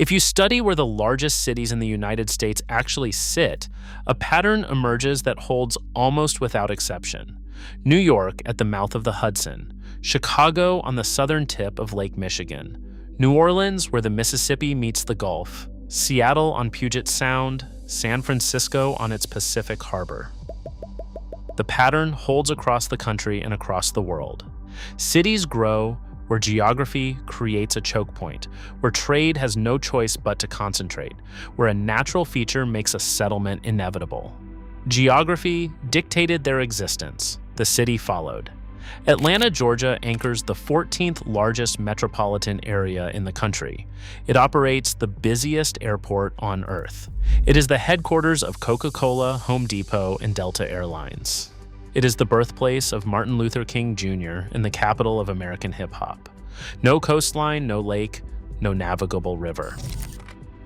If you study where the largest cities in the United States actually sit, a pattern emerges that holds almost without exception. New York at the mouth of the Hudson, Chicago on the southern tip of Lake Michigan, New Orleans where the Mississippi meets the Gulf, Seattle on Puget Sound, San Francisco on its Pacific Harbor. The pattern holds across the country and across the world. Cities grow where geography creates a choke point, where trade has no choice but to concentrate, where a natural feature makes a settlement inevitable. Geography dictated their existence. The city followed. Atlanta, Georgia anchors the 14th-largest metropolitan area in the country. It operates the busiest airport on Earth. It is the headquarters of Coca-Cola, Home Depot, and Delta Airlines. It is the birthplace of Martin Luther King Jr. and the capital of American hip-hop. No coastline, no lake, no navigable river.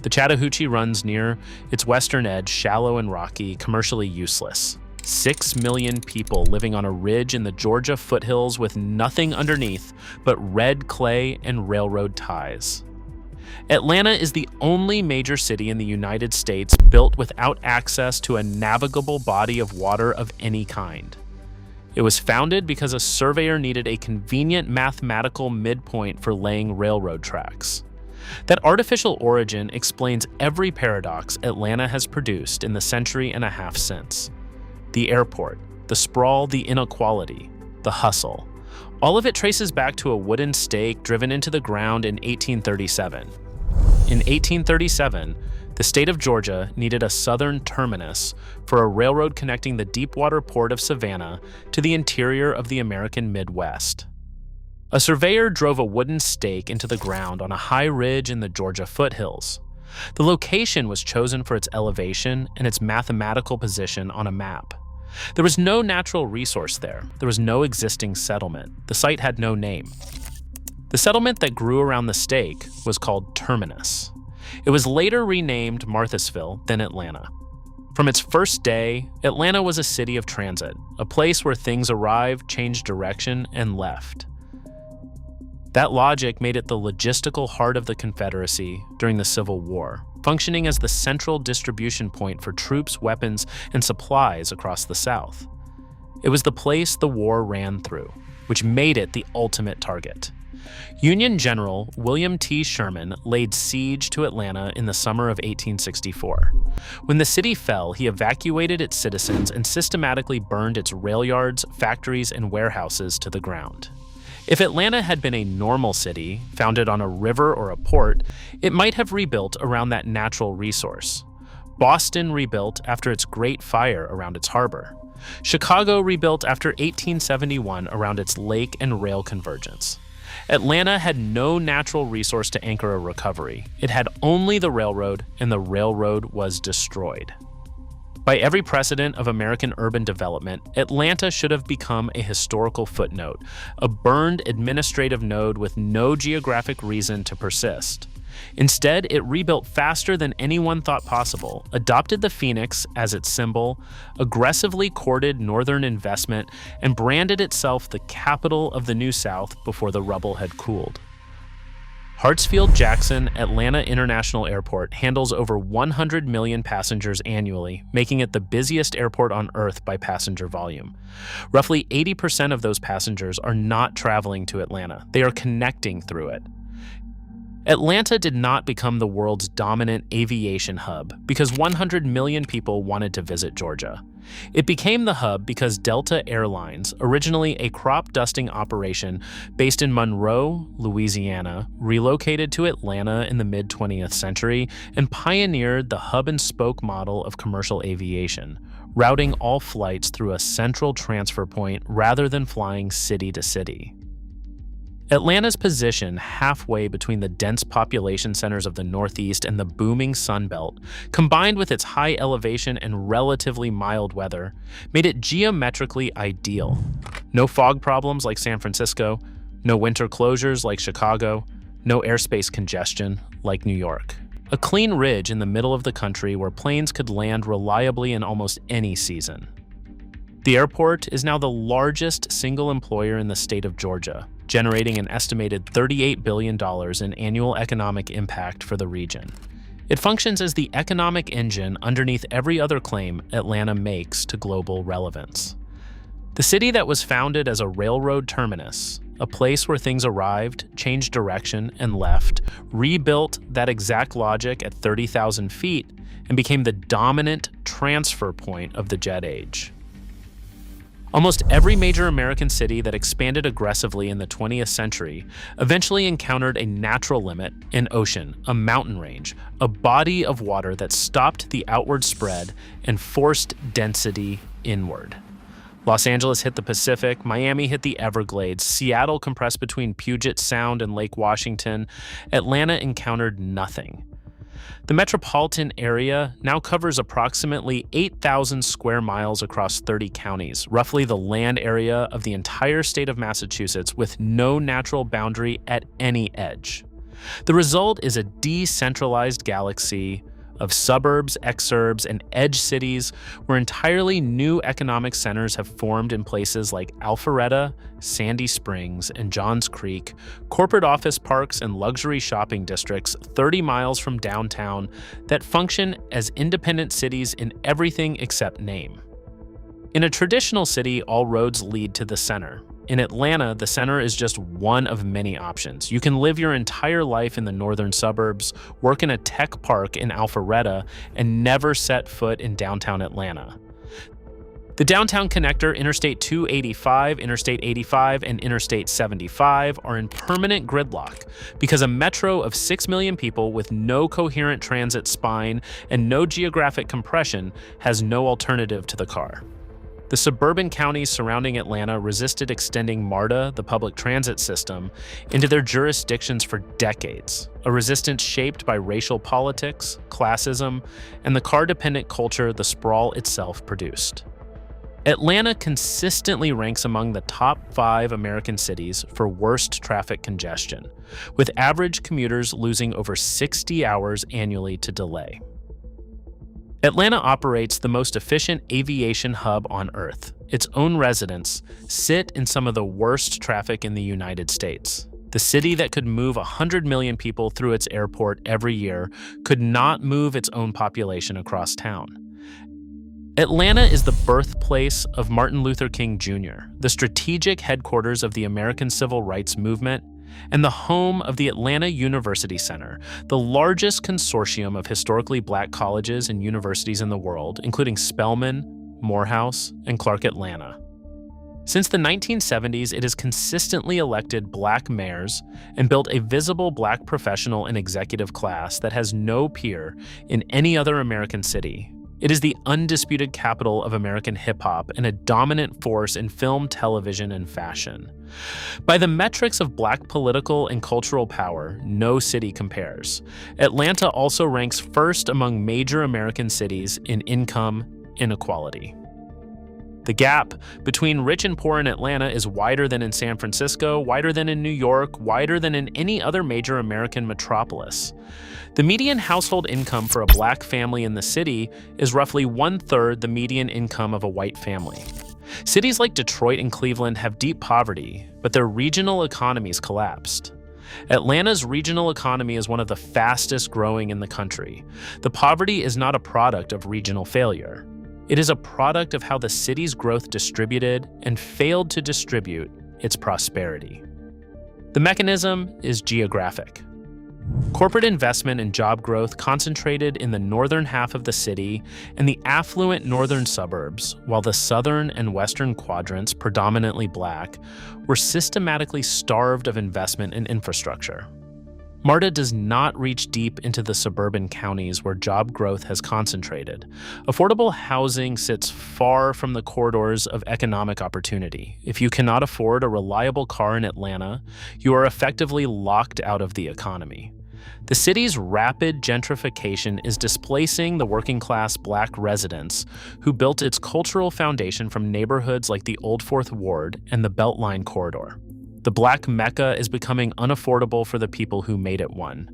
The Chattahoochee runs near its western edge, shallow and rocky, commercially useless. 6 million people living on a ridge in the Georgia foothills with nothing underneath but red clay and railroad ties. Atlanta is the only major city in the United States built without access to a navigable body of water of any kind. It was founded because a surveyor needed a convenient mathematical midpoint for laying railroad tracks. That artificial origin explains every paradox Atlanta has produced in the century and a half since. The airport, the sprawl, the inequality, the hustle. All of it traces back to a wooden stake driven into the ground in 1837. In 1837, the state of Georgia needed a southern terminus for a railroad connecting the deepwater port of Savannah to the interior of the American Midwest. A surveyor drove a wooden stake into the ground on a high ridge in the Georgia foothills. The location was chosen for its elevation and its mathematical position on a map. There was no natural resource there. There was no existing settlement. The site had no name. The settlement that grew around the stake was called Terminus. It was later renamed Marthasville, then Atlanta. From its first day, Atlanta was a city of transit, a place where things arrived, changed direction, and left. That logic made it the logistical heart of the Confederacy during the Civil War, functioning as the central distribution point for troops, weapons, and supplies across the South. It was the place the war ran through, which made it the ultimate target. Union General William T. Sherman laid siege to Atlanta in the summer of 1864. When the city fell, he evacuated its citizens and systematically burned its rail yards, factories, and warehouses to the ground. If Atlanta had been a normal city, founded on a river or a port, it might have rebuilt around that natural resource. Boston rebuilt after its Great Fire around its harbor. Chicago rebuilt after 1871 around its lake and rail convergence. Atlanta had no natural resource to anchor a recovery. It had only the railroad, and the railroad was destroyed. By every precedent of American urban development, Atlanta should have become a historical footnote, a burned administrative node with no geographic reason to persist. Instead, it rebuilt faster than anyone thought possible, adopted the phoenix as its symbol, aggressively courted northern investment, and branded itself the capital of the New South before the rubble had cooled. Hartsfield-Jackson Atlanta International Airport handles over 100 million passengers annually, making it the busiest airport on Earth by passenger volume. Roughly 80% of those passengers are not traveling to Atlanta. They are connecting through it. Atlanta did not become the world's dominant aviation hub because 100 million people wanted to visit Georgia. It became the hub because Delta Airlines, originally a crop dusting operation based in Monroe, Louisiana, relocated to Atlanta in the mid-20th century and pioneered the hub-and-spoke model of commercial aviation, routing all flights through a central transfer point rather than flying city to city. Atlanta's position halfway between the dense population centers of the Northeast and the booming Sun Belt, combined with its high elevation and relatively mild weather, made it geometrically ideal. No fog problems like San Francisco, no winter closures like Chicago, no airspace congestion like New York. A clean ridge in the middle of the country where planes could land reliably in almost any season. The airport is now the largest single employer in the state of Georgia. generating an estimated $38 billion in annual economic impact for the region. It functions as the economic engine underneath every other claim Atlanta makes to global relevance. The city that was founded as a railroad terminus, a place where things arrived, changed direction, and left, rebuilt that exact logic at 30,000 feet and became the dominant transfer point of the jet age. Almost every major American city that expanded aggressively in the 20th century eventually encountered a natural limit, an ocean, a mountain range, a body of water that stopped the outward spread and forced density inward. Los Angeles hit the Pacific, Miami hit the Everglades, Seattle compressed between Puget Sound and Lake Washington, Atlanta encountered nothing. The metropolitan area now covers approximately 8,000 square miles across 30 counties, roughly the land area of the entire state of Massachusetts, with no natural boundary at any edge. The result is a decentralized galaxy of suburbs, exurbs, and edge cities where entirely new economic centers have formed in places like Alpharetta, Sandy Springs, and Johns Creek, corporate office parks and luxury shopping districts 30 miles from downtown that function as independent cities in everything except name. In a traditional city, all roads lead to the center. In Atlanta, the center is just one of many options. You can live your entire life in the northern suburbs, work in a tech park in Alpharetta, and never set foot in downtown Atlanta. The downtown connector, Interstate 285, Interstate 85, and Interstate 75 are in permanent gridlock because a metro of 6 million people with no coherent transit spine and no geographic compression has no alternative to the car. The suburban counties surrounding Atlanta resisted extending MARTA, the public transit system, into their jurisdictions for decades, a resistance shaped by racial politics, classism, and the car-dependent culture the sprawl itself produced. Atlanta consistently ranks among the top 5 American cities for worst traffic congestion, with average commuters losing over 60 hours annually to delay. Atlanta operates the most efficient aviation hub on Earth. Its own residents sit in some of the worst traffic in the United States. The city that could move 100 million people through its airport every year could not move its own population across town. Atlanta is the birthplace of Martin Luther King Jr., the strategic headquarters of the American Civil Rights Movement, and the home of the Atlanta University Center, the largest consortium of historically black colleges and universities in the world, including Spelman, Morehouse, and Clark Atlanta. Since the 1970s, it has consistently elected black mayors and built a visible black professional and executive class that has no peer in any other American city. It is the undisputed capital of American hip-hop and a dominant force in film, television, and fashion. By the metrics of black political and cultural power, no city compares. Atlanta also ranks first among major American cities in income inequality. The gap between rich and poor in Atlanta is wider than in San Francisco, wider than in New York, wider than in any other major American metropolis. The median household income for a black family in the city is roughly 1/3 the median income of a white family. Cities like Detroit and Cleveland have deep poverty, but their regional economies collapsed. Atlanta's regional economy is one of the fastest growing in the country. The poverty is not a product of regional failure. It is a product of how the city's growth distributed and failed to distribute its prosperity. The mechanism is geographic. Corporate investment and job growth concentrated in the northern half of the city and the affluent northern suburbs, while the southern and western quadrants, predominantly black, were systematically starved of investment in infrastructure. MARTA does not reach deep into the suburban counties where job growth has concentrated. Affordable housing sits far from the corridors of economic opportunity. If you cannot afford a reliable car in Atlanta, you are effectively locked out of the economy. The city's rapid gentrification is displacing the working-class black residents who built its cultural foundation from neighborhoods like the Old Fourth Ward and the BeltLine corridor. The Black Mecca is becoming unaffordable for the people who made it one.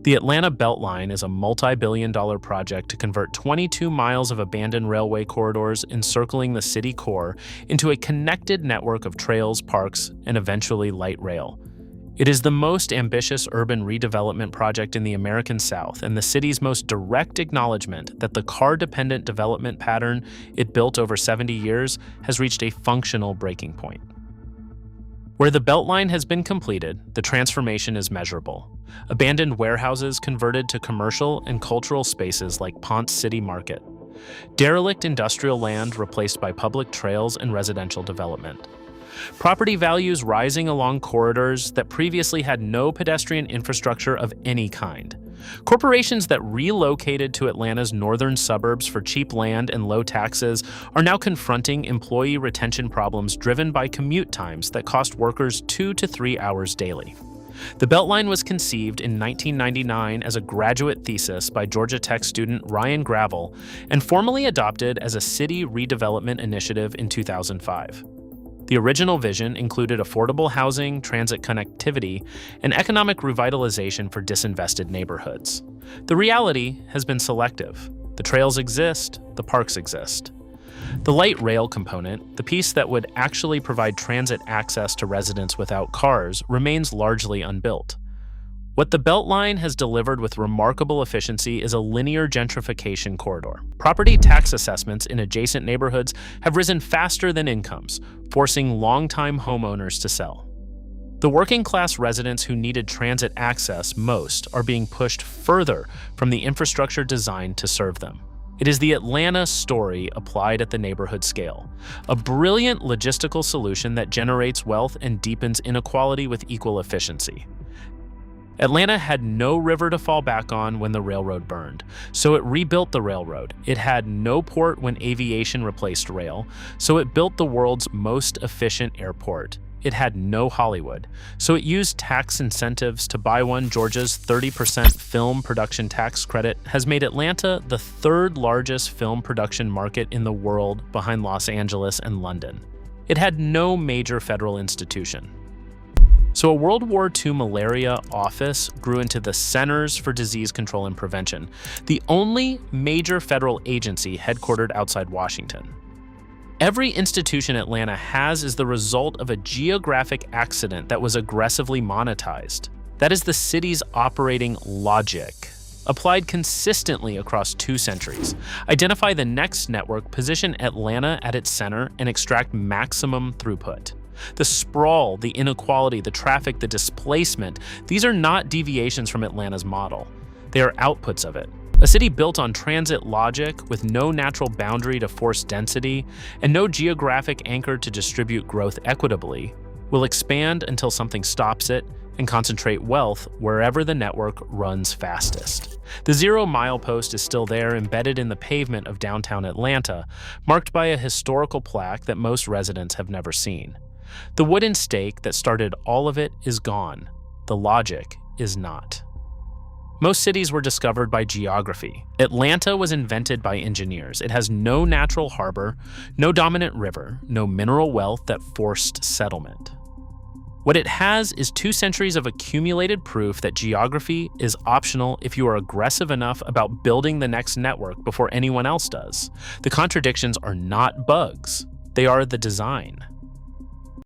The Atlanta BeltLine is a multi-billion-dollar project to convert 22 miles of abandoned railway corridors encircling the city core into a connected network of trails, parks, and eventually light rail. It is the most ambitious urban redevelopment project in the American South and the city's most direct acknowledgement that the car-dependent development pattern it built over 70 years has reached a functional breaking point. Where the BeltLine has been completed, the transformation is measurable. Abandoned warehouses converted to commercial and cultural spaces like Ponce City Market. Derelict industrial land replaced by public trails and residential development. Property values rising along corridors that previously had no pedestrian infrastructure of any kind. Corporations that relocated to Atlanta's northern suburbs for cheap land and low taxes are now confronting employee retention problems driven by commute times that cost workers 2 to 3 hours daily. The BeltLine was conceived in 1999 as a graduate thesis by Georgia Tech student Ryan Gravel and formally adopted as a city redevelopment initiative in 2005. The original vision included affordable housing, transit connectivity, and economic revitalization for disinvested neighborhoods. The reality has been selective. The trails exist, the parks exist. The light rail component, the piece that would actually provide transit access to residents without cars, remains largely unbuilt. What the BeltLine has delivered with remarkable efficiency is a linear gentrification corridor. Property tax assessments in adjacent neighborhoods have risen faster than incomes, forcing longtime homeowners to sell. The working-class residents who needed transit access most are being pushed further from the infrastructure designed to serve them. It is the Atlanta story applied at the neighborhood scale, a brilliant logistical solution that generates wealth and deepens inequality with equal efficiency. Atlanta had no river to fall back on when the railroad burned, so it rebuilt the railroad. It had no port when aviation replaced rail, so it built the world's most efficient airport. It had no Hollywood, so it used tax incentives to buy one. Georgia's 30% film production tax credit has made Atlanta the third largest film production market in the world behind Los Angeles and London. It had no major federal institution. So a World War II malaria office grew into the Centers for Disease Control and Prevention, the only major federal agency headquartered outside Washington. Every institution Atlanta has is the result of a geographic accident that was aggressively monetized. That is the city's operating logic, applied consistently across 2 centuries. Identify the next network, position Atlanta at its center, and extract maximum throughput. The sprawl, the inequality, the traffic, the displacement, these are not deviations from Atlanta's model. They are outputs of it. A city built on transit logic with no natural boundary to force density and no geographic anchor to distribute growth equitably will expand until something stops it and concentrate wealth wherever the network runs fastest. The 0 milepost is still there, embedded in the pavement of downtown Atlanta, marked by a historical plaque that most residents have never seen. The wooden stake that started all of it is gone. The logic is not. Most cities were discovered by geography. Atlanta was invented by engineers. It has no natural harbor, no dominant river, no mineral wealth that forced settlement. What it has is 2 centuries of accumulated proof that geography is optional if you are aggressive enough about building the next network before anyone else does. The contradictions are not bugs. They are the design.